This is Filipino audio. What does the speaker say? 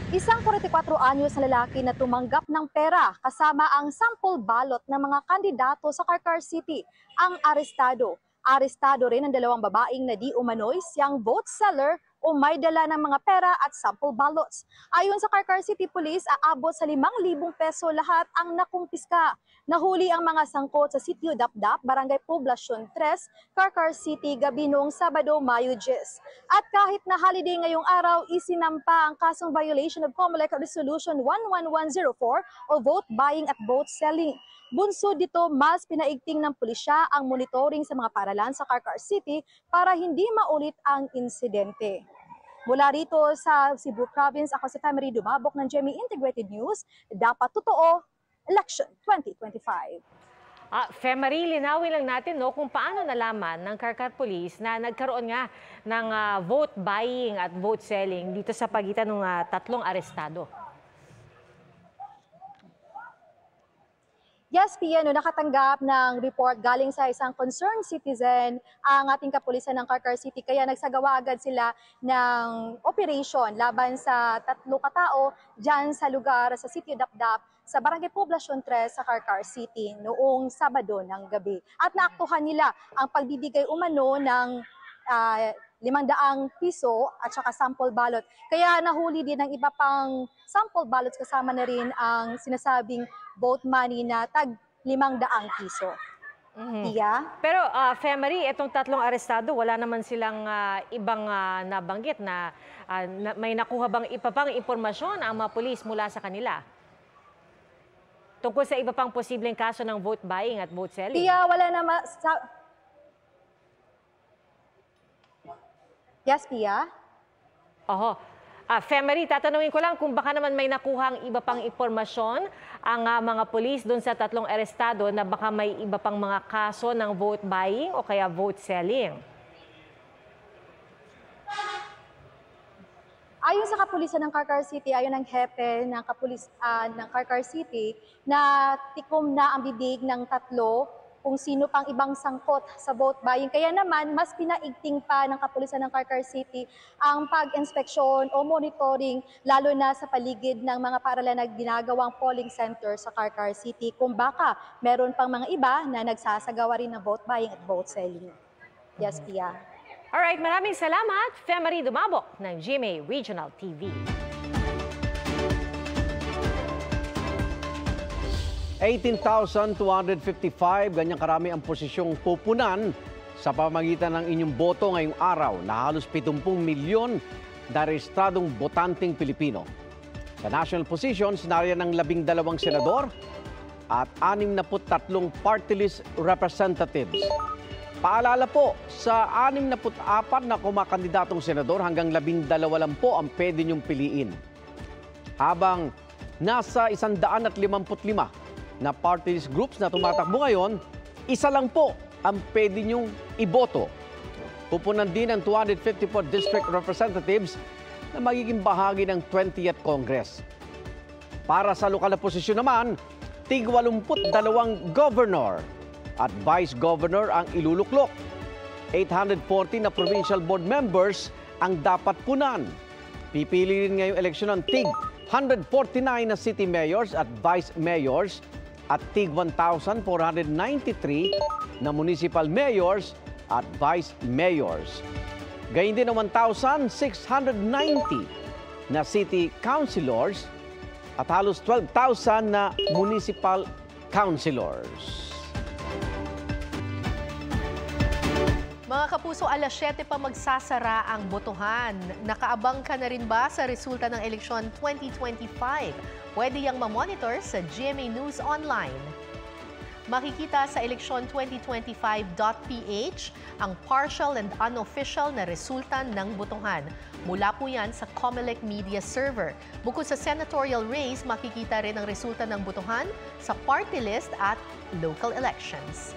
Isang 44 anyos na lalaki na tumanggap ng pera kasama ang sample ballot ng mga kandidato sa Carcar City ang arestado. Arestado rin ang dalawang babaeng na di umano'y siyang vote seller o may dala ng mga pera at sample ballots. Ayon sa Carcar City Police, aabot sa 5,000 peso lahat ang nakumpiska. Nahuli ang mga sangkot sa Sitio Dapdap, Barangay Poblacion 3, Carcar City, gabi noong Sabado, Mayo 10. At kahit na holiday ngayong araw, isinampa ang kasong violation of COMELEC Resolution 11104 o vote buying at vote selling. Bunsod dito, mas pinaigting ng pulisya ang monitoring sa mga paralan sa Carcar City para hindi maulit ang insidente. Mula rito sa Cebu Province, ako si Femery Dumabok ng GMA Integrated News. Dapat totoo, Election 2025. Femery, linawin lang natin kung paano nalaman ng Carcar Police na nagkaroon nga ng vote buying at vote selling dito sa pagitan ng tatlong arestado. Yes, Pia, nakatanggap ng report galing sa isang concerned citizen ang ating kapulisan ng Carcar City. Kaya nagsagawa agad sila ng operation laban sa 3 katao dyan sa lugar sa Sitio Dapdap sa Barangay Poblacion 3 sa Carcar City noong Sabado ng gabi. At naaktuhan nila ang pagbibigay umano ng 500 piso at saka sample ballot. Kaya nahuli din ng iba pang sample ballots, kasama na rin ang sinasabing vote money na tag 500 piso. Tia? Pero Femery, itong tatlong arestado, wala naman silang ibang nabanggit na may nakuha bang iba pang impormasyon ang mga pulis mula sa kanila tungkol sa iba pang posibleng kaso ng vote buying at vote selling? Tia, wala naman. Yes, Pia? Oho. Femery, tatanungin ko lang kung baka naman may nakuhang iba pang impormasyon ang mga pulis doon sa tatlong arestado na baka may iba pang mga kaso ng vote buying o kaya vote selling. Ayon sa kapulisan ng Carcar City, ayon ng hepe ng ng Carcar City, na tikom na ang bibig ng tatlo kung sino pang ibang sangkot sa vote buying. Kaya naman, mas pinaigting pa ng kapulisan ng Carcar City ang pag-inspeksyon o monitoring, lalo na sa paligid ng mga paralan na ginagawang polling center sa Carcar City. Kung baka meron pang mga iba na nagsasagawa rin ng vote buying at vote selling. Yes, Pia. Alright, maraming salamat, Femery Dumabok ng GMA Regional TV. 18,255, ganyang karami ang posisyong pupunan sa pamagitan ng inyong boto ngayong araw na halos 70 milyon na rehistradong botanteng Pilipino. Sa national positions, nariyan ng 12 senador at 63 party list representatives. Paalala po, sa 64 na kumakandidatong senador, hanggang 12 lang po ang pwede niyong piliin. Habang nasa 155 na party list groups na tumatakbo ngayon, isa lang po ang pwede niyong iboto. Pupunan din ang 254 district representatives na magiging bahagi ng 20th Congress. Para sa lokal na posisyon naman, tig 82 governor at vice governor ang iluluklok. 840 na provincial board members ang dapat punan. Pipili rin ngayong eleksyon ng tig 149 na city mayors at vice mayors at tig 1,493 na municipal mayors at vice mayors. Gayun din ang 1,690 na city councilors at halos 12,000 na municipal councilors. Mga kapuso, alas 7 pa magsasara ang botohan. Nakaabang ka na rin ba sa resulta ng eleksyon 2025? Pwede yang ma-monitor sa GMA News Online. Makikita sa eleksyon2025.ph ang partial and unofficial na resulta ng botohan. Mula po yan sa COMELEC Media Server. Bukod sa senatorial race, makikita rin ang resulta ng botohan sa party list at local elections.